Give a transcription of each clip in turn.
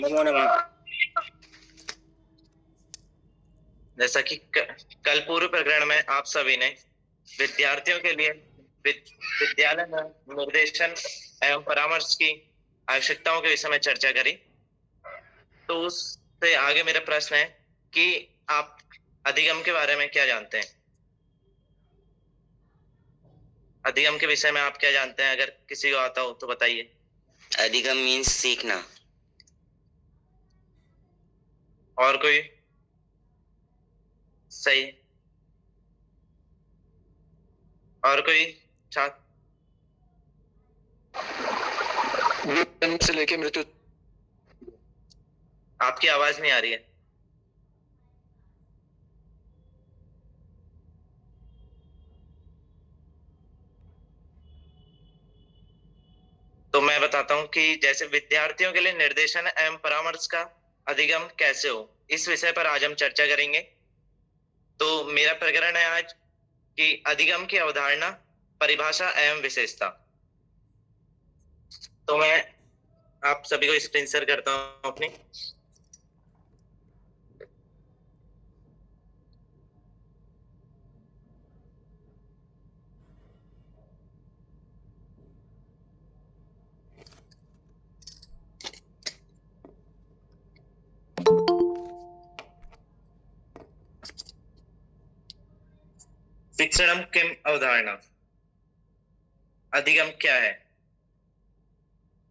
नमो नमः। जैसा कि कल पूर्व प्रकरण में आप सभी ने विद्यार्थियों के लिए विद्यालय में निर्देशन एवं परामर्श की आवश्यकताओं के विषय में चर्चा करी। तो उससे आगे मेरा प्रश्न है कि आप अधिगम के बारे में क्या जानते हैं? अधिगम के विषय में आप क्या जानते हैं? अगर किसी को आता हो तो बताइए। अधिगम मीन्स सीखना। और कोई? सही। और कोई छात्र? जन्म से लेकर मृत्यु। आपकी आवाज नहीं आ रही है। तो मैं बताता हूं कि जैसे विद्यार्थियों के लिए निर्देशन एवं परामर्श का अधिगम कैसे हो, इस विषय पर आज हम चर्चा करेंगे। तो मेरा प्रकरण है आज कि अधिगम की अवधारणा, परिभाषा एवं विशेषता। तो मैं आप सभी को स्क्रीन शेयर करता हूं अपनी। शिक्षणम किम अवधारणा, अधिगम क्या है?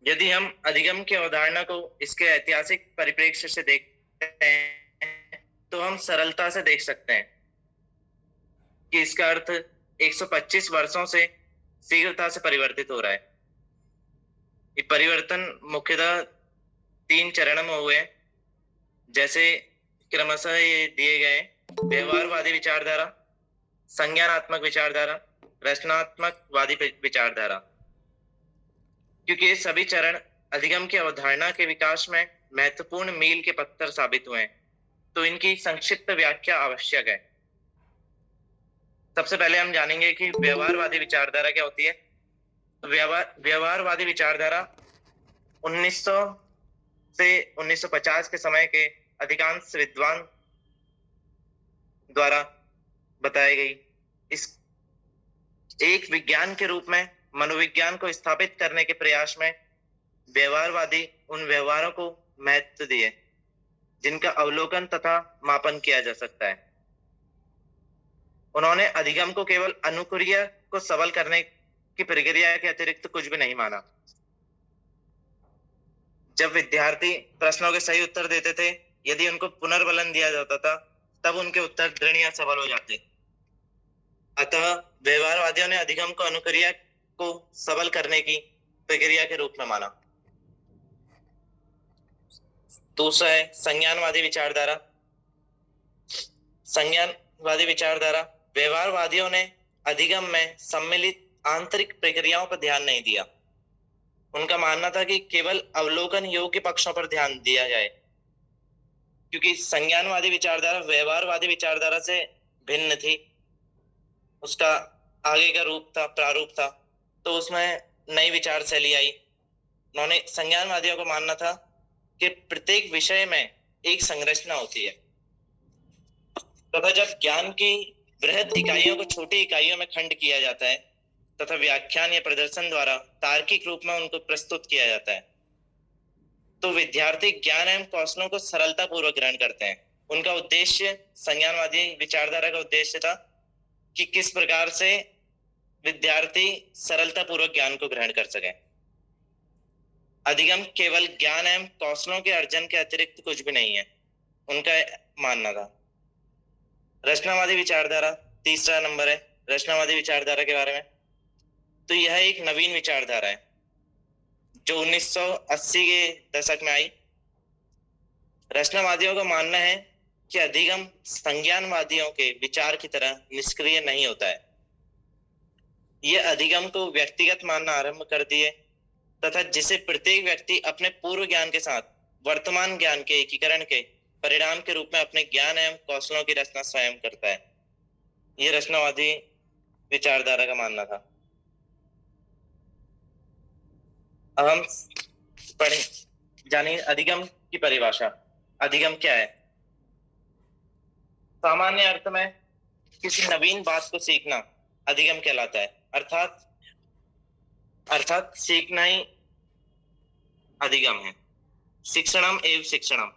यदि हम अधिगम की अवधारणा को इसके ऐतिहासिक परिप्रेक्ष्य से देखते हैं तो हम सरलता से देख सकते हैं कि इसका अर्थ 125 वर्षों से शीघ्रता से परिवर्तित हो रहा है। ये परिवर्तन मुख्यतः 3 चरण में हुए, जैसे क्रमशः ये दिए गए: व्यवहारवादी विचारधारा, संज्ञानात्मक विचारधारा, रचनात्मकवादी विचारधारा। क्योंकि ये सभी चरण अधिगम की अवधारणा के विकास में महत्वपूर्ण मील के पत्थर साबित हुए हैं, तो इनकी संक्षिप्त व्याख्या आवश्यक है। सबसे पहले हम जानेंगे कि व्यवहारवादी विचारधारा क्या होती है। व्यवहारवादी विचारधारा 1900 से 1950 के समय के अधिकांश विद्वान द्वारा बताई गई। इस एक विज्ञान के रूप में मनोविज्ञान को स्थापित करने के प्रयास में व्यवहारवादी उन व्यवहारों को महत्व दिए जिनका अवलोकन तथा मापन किया जा सकता है। उन्होंने अधिगम को केवल अनुक्रिया को सबल करने की प्रक्रिया के अतिरिक्त कुछ भी नहीं माना। जब विद्यार्थी प्रश्नों के सही उत्तर देते थे, यदि उनको पुनर्बलन दिया जाता था, तब उनके उत्तर दृढ़ या सबल हो जाते। अतः व्यवहारवादियों ने अधिगम को अनुक्रिया को सबल करने की प्रक्रिया के रूप में माना। दूसरा है संज्ञानवादी विचारधारा। संज्ञानवादी विचारधारा व्यवहारवादियों ने अधिगम में सम्मिलित आंतरिक प्रक्रियाओं पर ध्यान नहीं दिया। उनका मानना था कि केवल अवलोकन योग्य पक्षों पर ध्यान दिया जाए। क्योंकि संज्ञानवादी विचारधारा व्यवहारवादी विचारधारा से भिन्न थी, उसका आगे का रूप था, प्रारूप था, तो उसमें नई विचार शैली आई। उन्होंने संज्ञानवादियों को मानना था कि प्रत्येक विषय में एक संरचना होती है तथा जब ज्ञान की बृहद इकाइयों को छोटी इकाइयों में खंड किया जाता है तथा व्याख्यान या प्रदर्शन द्वारा तार्किक रूप में उनको प्रस्तुत किया जाता है, तो विद्यार्थी ज्ञान एवं कौशलों को सरलता पूर्वक ग्रहण करते हैं। उनका उद्देश्य, संज्ञानवादी विचारधारा का उद्देश्य था कि किस प्रकार से विद्यार्थी सरलता पूर्वक ज्ञान को ग्रहण कर सके। अधिगम केवल ज्ञान एवं कौशलों के अर्जन के अतिरिक्त कुछ भी नहीं है, उनका मानना था। रचनावादी विचारधारा, तीसरा नंबर है रचनावादी विचारधारा के बारे में। तो यह एक नवीन विचारधारा है जो 1980 के दशक में आई। रचनावादियों का मानना है कि अधिगम संज्ञानवादियों के विचार की तरह निष्क्रिय नहीं होता है। यह अधिगम को व्यक्तिगत मानना आरंभ कर दिए तथा जिसे प्रत्येक व्यक्ति अपने पूर्व ज्ञान के साथ वर्तमान ज्ञान के एकीकरण के परिणाम के रूप में अपने ज्ञान एवं कौशलों की रचना स्वयं करता है। यह रचनावादी विचारधारा का मानना था। अब हम पढ़ें जानिए अधिगम की परिभाषा। अधिगम क्या है? सामान्य अर्थ में किसी नवीन बात को सीखना अधिगम कहलाता है। अर्थात अर्थात सीखना ही अधिगम है। शिक्षणम एवं शिक्षणम।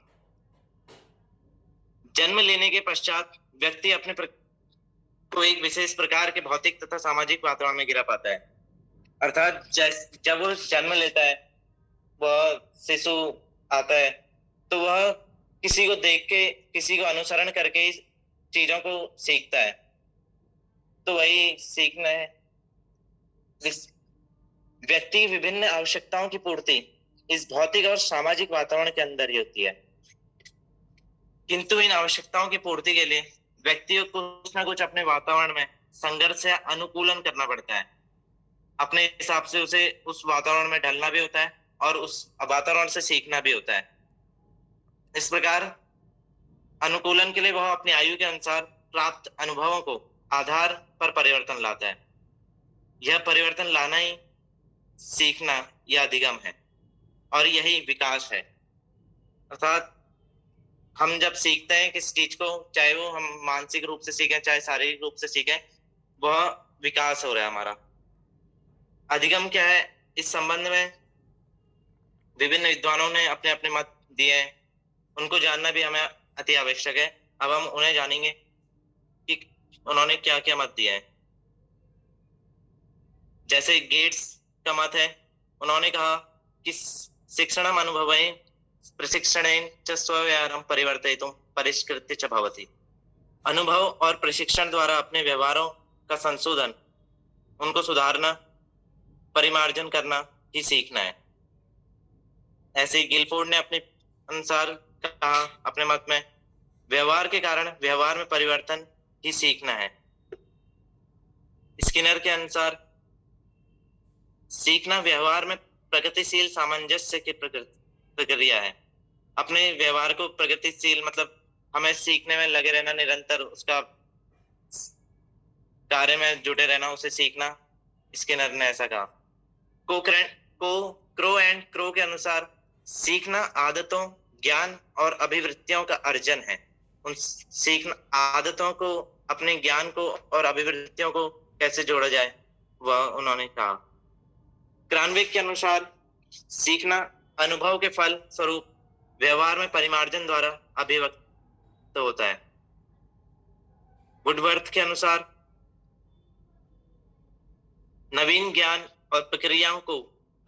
जन्म लेने के पश्चात व्यक्ति अपने को एक विशेष प्रकार के भौतिक तथा सामाजिक वातावरण में गिरा पाता है। अर्थात जब वो जन्म लेता है, वह शिशु आता है, तो वह किसी को देख के, किसी को अनुसरण करके ही चीजों को सीखता है। तो वही सीखना है। व्यक्ति विभिन्न आवश्यकताओं की पूर्ति इस भौतिक और सामाजिक वातावरण के अंदर ही होती है, किंतु इन आवश्यकताओं की पूर्ति के लिए व्यक्ति को कुछ ना कुछ अपने वातावरण में संघर्ष या अनुकूलन करना पड़ता है। अपने हिसाब से उसे उस वातावरण में ढलना भी होता है और उस वातावरण से सीखना भी होता है। इस प्रकार अनुकूलन के लिए वह अपनी आयु के अनुसार प्राप्त अनुभवों को आधार पर परिवर्तन लाता है। यह परिवर्तन लाना ही सीखना या अधिगम है और यही विकास है। अर्थात हम जब सीखते हैं किस चीज को, चाहे वो हम मानसिक रूप से सीखें चाहे शारीरिक रूप से सीखें, वह विकास हो रहा है हमारा। अधिगम क्या है, इस संबंध में विभिन्न विद्वानों ने अपने अपने मत दिए हैं। उनको जानना भी हमें अति आवश्यक है। अब हम उन्हें जानेंगे कि उन्होंने क्या क्या मत दिए हैं। जैसे गेट्स का मत है, उन्होंने कहा कि शिक्षणम अनुभवेन प्रशिक्षणेन च स्वव्यवहारं परिवर्तयितुं परिष्कृत्य च भवति। अनुभव और प्रशिक्षण द्वारा अपने व्यवहारों का संशोधन, उनको सुधारना, परिमार्जन करना ही सीखना है। ऐसे ही गिलफोर्ड ने अपने अनुसार कहा अपने मत में, व्यवहार के कारण व्यवहार में परिवर्तन ही सीखना है। स्किनर के अनुसार सीखना व्यवहार में प्रगतिशील सामंजस्य की प्रक्रिया है। अपने व्यवहार को प्रगतिशील मतलब हमें सीखने में लगे रहना, निरंतर उसका कार्य में जुटे रहना, उसे सीखना, स्किनर ने ऐसा कहा। क्रो एंड क्रो के अनुसार सीखना आदतों, ज्ञान और अभिवृत्तियों का अर्जन है। उन सीखना आदतों को, अपने ज्ञान को और अभिवृत्तियों को कैसे जोड़ा जाए, वह उन्होंने कहा। क्रानविक के अनुसार सीखना अनुभव के फल स्वरूप व्यवहार में परिमार्जन द्वारा अभिव्यक्त होता है। वुडवर्थ के अनुसार नवीन ज्ञान और प्रक्रियाओं को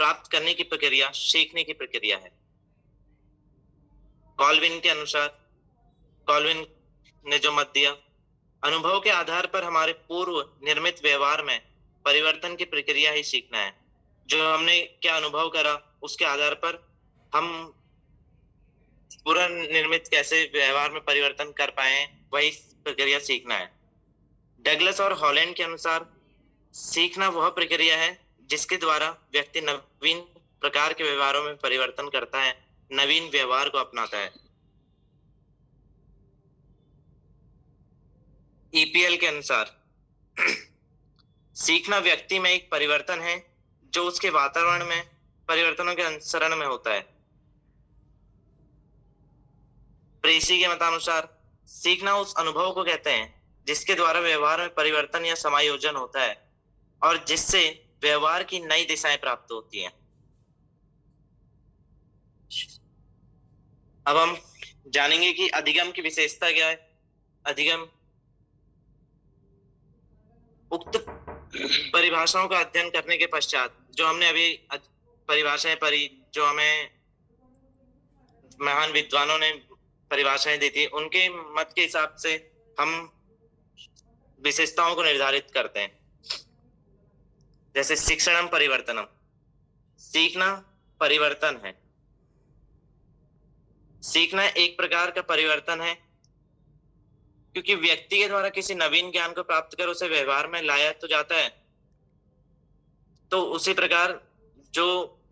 प्राप्त करने की प्रक्रिया सीखने की प्रक्रिया है। कॉल्विन के अनुसार, कॉल्विन ने जो मत दिया, अनुभव के आधार पर हमारे पूर्व निर्मित व्यवहार में परिवर्तन की प्रक्रिया ही सीखना है। जो हमने क्या अनुभव करा उसके आधार पर हम पूरा निर्मित कैसे व्यवहार में परिवर्तन कर पाए, वही प्रक्रिया सीखना है। डगलस और हॉलैंड के अनुसार सीखना वह प्रक्रिया है जिसके द्वारा व्यक्ति नवीन प्रकार के व्यवहारों में परिवर्तन करता है, नवीन व्यवहार को अपनाता है। ईपीएल के अनुसार सीखना व्यक्ति में एक परिवर्तन है जो उसके वातावरण में परिवर्तनों के अनुसरण में होता है। प्रेसी के मतानुसार सीखना उस अनुभव को कहते हैं जिसके द्वारा व्यवहार में परिवर्तन या समायोजन होता है और जिससे व्यवहार की नई दिशाएं प्राप्त होती हैं। अब हम जानेंगे कि अधिगम की विशेषता क्या है। अधिगम उक्त परिभाषाओं का अध्ययन करने के पश्चात, जो हमने अभी परिभाषाएं पढ़ी, जो हमें महान विद्वानों ने परिभाषाएं दी थी, उनके मत के हिसाब से हम विशेषताओं को निर्धारित करते हैं। जैसे शिक्षणम परिवर्तनम, सीखना परिवर्तन है। सीखना एक प्रकार का परिवर्तन है क्योंकि व्यक्ति के द्वारा किसी नवीन ज्ञान को प्राप्त कर उसे व्यवहार में लाया तो जाता है, तो उसी प्रकार जो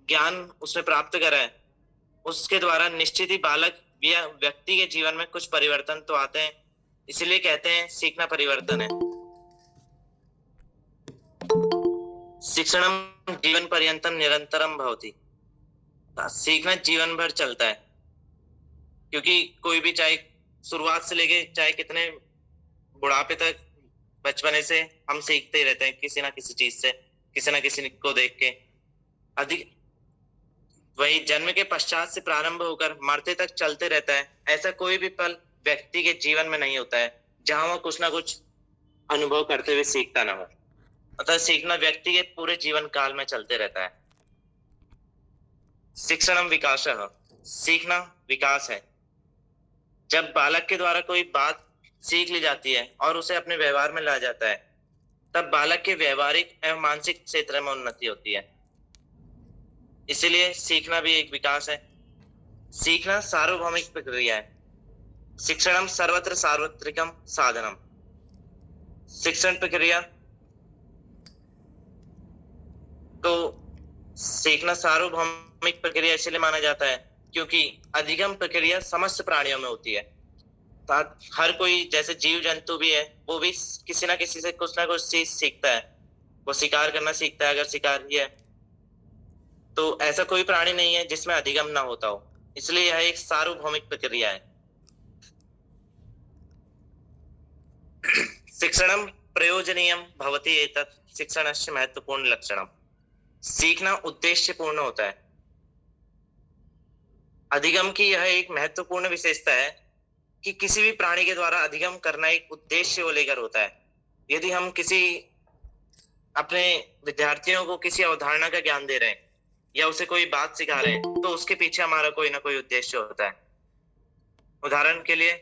ज्ञान उसने प्राप्त करा है उसके द्वारा निश्चित ही बालक या व्यक्ति के जीवन में कुछ परिवर्तन तो आते हैं। इसलिए कहते हैं सीखना परिवर्तन है। शिक्षणम जीवन पर्यंतम निरंतरम भवति। सीखना जीवन भर चलता है, क्योंकि कोई भी चाहे शुरुआत से लेके चाहे कितने बुढ़ापे तक, बचपने से हम सीखते ही रहते हैं किसी ना किसी चीज से, किसी ना किसी को देख के। अधिक वही जन्म के पश्चात से प्रारंभ होकर मरते तक चलते रहता है। ऐसा कोई भी पल व्यक्ति के जीवन में नहीं होता है जहां वह कुछ ना कुछ अनुभव करते हुए सीखता ना हो। अतः सीखना व्यक्ति के पूरे जीवन काल में चलते रहता है। शिक्षणम विकासः, सीखना विकास है। जब बालक के द्वारा कोई बात सीख ली जाती है और उसे अपने व्यवहार में लाया जाता है, तब बालक के व्यवहारिक एवं मानसिक क्षेत्र में उन्नति होती है। इसलिए सीखना भी एक विकास है। सीखना सार्वभौमिक प्रक्रिया है। शिक्षणम सर्वत्र सार्वत्रिकम साधनम। शिक्षण प्रक्रिया तो सीखना सार्वभौमिक प्रक्रिया इसलिए माना जाता है क्योंकि अधिगम प्रक्रिया समस्त प्राणियों में होती है। हर कोई, जैसे जीव जंतु भी है, वो भी किसी ना किसी से कुछ ना कुछ चीज सीखता है। वो शिकार करना सीखता है, अगर शिकार ही है तो ऐसा कोई प्राणी नहीं है जिसमें अधिगम ना होता हो। इसलिए यह एक सार्वभौमिक प्रक्रिया है। शिक्षणम प्रयोजनीयम भवति एतत् शिक्षणस्य महत्वपूर्ण लक्षणम। सीखना उद्देश्य पूर्ण होता है। अधिगम की यह एक महत्वपूर्ण विशेषता है कि किसी भी प्राणी के द्वारा अधिगम करना एक उद्देश्य को लेकर होता है। यदि हम किसी अपने विद्यार्थियों को किसी अवधारणा का ज्ञान दे रहे हैं या उसे कोई बात सिखा रहे हैं, तो उसके पीछे हमारा कोई ना कोई उद्देश्य होता है। उदाहरण के लिए,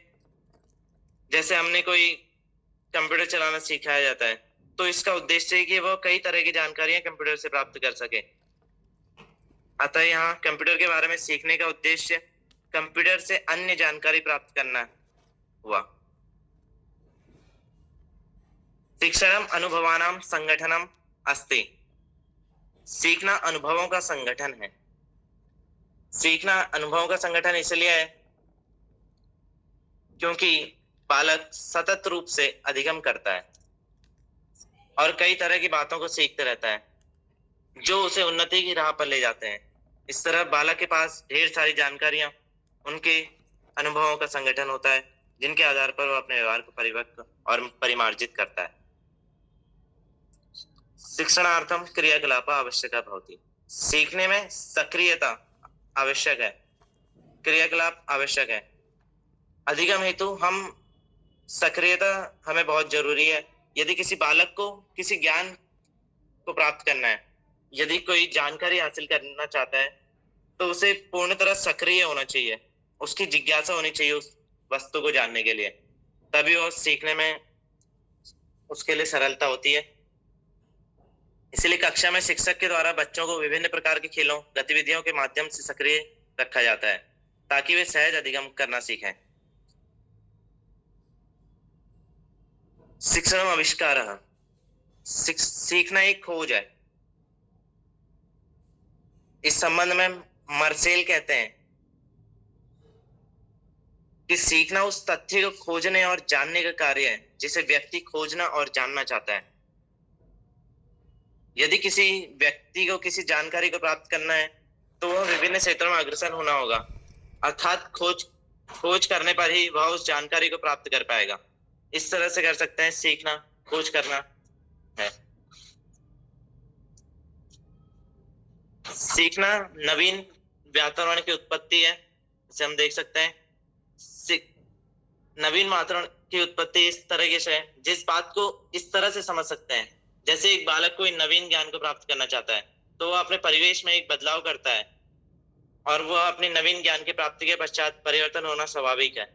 जैसे हमने कोई कंप्यूटर चलाना सिखाया जाता है, तो इसका उद्देश्य है कि वह कई तरह की जानकारियां कंप्यूटर से प्राप्त कर सके। अतः यहाँ कंप्यूटर के बारे में सीखने का उद्देश्य कंप्यूटर से अन्य जानकारी प्राप्त करना हुआ। शिक्षणम अनुभवानाम संगठनम अस्ति। सीखना अनुभवों का संगठन है। सीखना अनुभवों का संगठन इसलिए है क्योंकि बालक सतत रूप से अधिगम करता है और कई तरह की बातों को सीखते रहता है जो उसे उन्नति की राह पर ले जाते हैं। इस तरह बालक के पास ढेर सारी जानकारियां, उनके अनुभवों का संगठन होता है जिनके आधार पर वह अपने व्यवहार को परिपक्व और परिमार्जित करता है। शिक्षणार्थम क्रियाकलाप आवश्यक भवति। सीखने में सक्रियता आवश्यक है, क्रियाकलाप आवश्यक है। अधिगम हेतु हम सक्रियता हमें बहुत जरूरी है। यदि किसी बालक को किसी ज्ञान को प्राप्त करना है, यदि कोई जानकारी हासिल करना चाहता है, तो उसे पूर्ण तरह सक्रिय होना चाहिए। उसकी जिज्ञासा होनी चाहिए उस वस्तु को जानने के लिए, तभी वो सीखने में उसके लिए सरलता होती है। इसलिए कक्षा में शिक्षक के द्वारा बच्चों को विभिन्न प्रकार के खेलों, गतिविधियों के माध्यम से सक्रिय रखा जाता है ताकि वे सहज अधिगम करना सीखें। शिक्षण आविष्कार, सीखना एक खोज है। इस संबंध में मर्सेल कहते हैं कि सीखना उस तथ्य को खोजने और जानने का कार्य है जिसे व्यक्ति खोजना और जानना चाहता है। यदि किसी व्यक्ति को किसी जानकारी को प्राप्त करना है तो वह विभिन्न क्षेत्रों में अग्रसर होना होगा, अर्थात खोज करने पर ही वह उस जानकारी को प्राप्त कर पाएगा। इस तरह से कर सकते हैं, सीखना खोज करना है। सीखना नवीन व्याकरण की उत्पत्ति है, इसे हम देख सकते हैं। नवीन व्याकरण की उत्पत्ति इस तरीके से है, जिस बात को इस तरह से समझ सकते हैं, जैसे एक बालक कोई नवीन ज्ञान को प्राप्त करना चाहता है तो वह अपने परिवेश में एक बदलाव करता है और वह अपनी नवीन ज्ञान की प्राप्ति के पश्चात परिवर्तन होना स्वाभाविक है।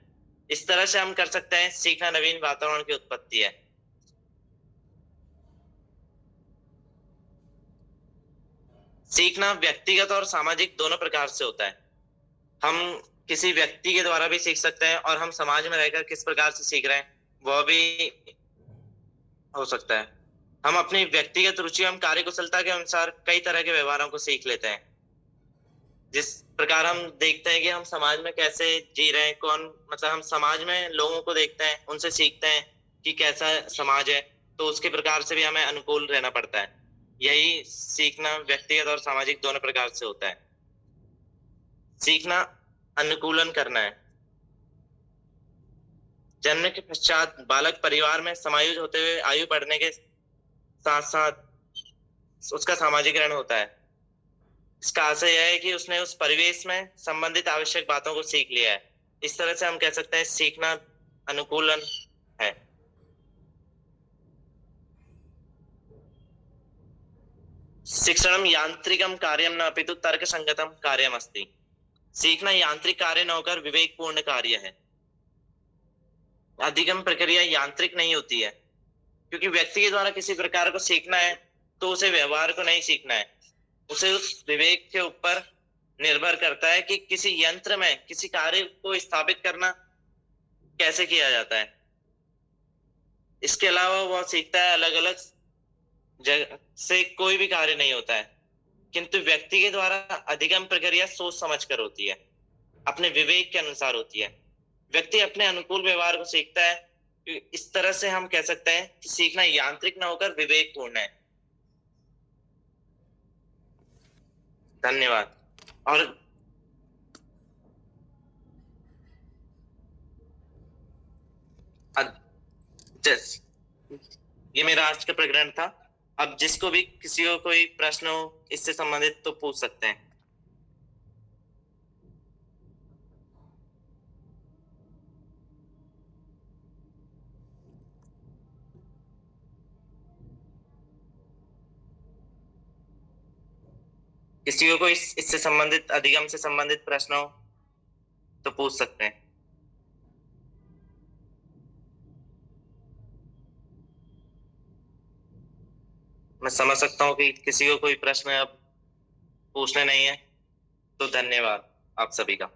इस तरह से हम कर सकते हैं, सीखना नवीन वातावरण की उत्पत्ति है। सीखना व्यक्तिगत और सामाजिक दोनों प्रकार से होता है। हम किसी व्यक्ति के द्वारा भी सीख सकते हैं और हम समाज में रहकर किस प्रकार से सीख रहे हैं वह भी हो सकता है। हम अपनी व्यक्तिगत रुचि एवं कार्यकुशलता के अनुसार कई तरह के व्यवहारों को सीख लेते हैं। जिस प्रकार हम देखते हैं कि हम समाज में कैसे जी रहे हैं, मतलब हम समाज में लोगों को देखते हैं, उनसे सीखते हैं कि कैसा समाज है, तो उसके प्रकार से भी हमें अनुकूल रहना पड़ता है। यही सीखना व्यक्तिगत और सामाजिक दोनों प्रकार से होता है। सीखना अनुकूलन करना है। जन्म के पश्चात बालक परिवार में समायोजित होते हुए आयु बढ़ने के साथ साथ उसका सामाजिकरण होता है। इसका आशय यह है कि उसने उस परिवेश में संबंधित आवश्यक बातों को सीख लिया है। इस तरह से हम कह सकते हैं सीखना अनुकूलन है। शिक्षणम यांत्रिकम कार्यम न अपितु तर्कसंगतम कार्यम अस्ति। सीखना यांत्रिक कार्य न होकर विवेकपूर्ण कार्य है। अधिगम प्रक्रिया यांत्रिक नहीं होती है, क्योंकि व्यक्ति के द्वारा किसी प्रकार को सीखना है तो उसे व्यवहार को नहीं सीखना है, उसे उस विवेक के ऊपर निर्भर करता है कि किसी यंत्र में किसी कार्य को स्थापित करना कैसे किया जाता है। इसके अलावा वह सीखता है अलग अलग जगह से कोई भी कार्य नहीं होता है, किंतु व्यक्ति के द्वारा अधिगम प्रक्रिया सोच समझ कर होती है, अपने विवेक के अनुसार होती है। व्यक्ति अपने अनुकूल व्यवहार को सीखता है। इस तरह से हम कह सकते हैं कि सीखना यांत्रिक न होकर विवेकपूर्ण है। धन्यवाद। और ये मेरा आज का प्रकरण था। अब जिसको भी किसी को कोई प्रश्न हो इससे संबंधित तो पूछ सकते हैं। किसी को कोई इससे संबंधित अधिगम से संबंधित प्रश्न हो तो पूछ सकते हैं। मैं समझ सकता हूँ कि किसी को कोई प्रश्न अब पूछने नहीं है, तो धन्यवाद आप सभी का।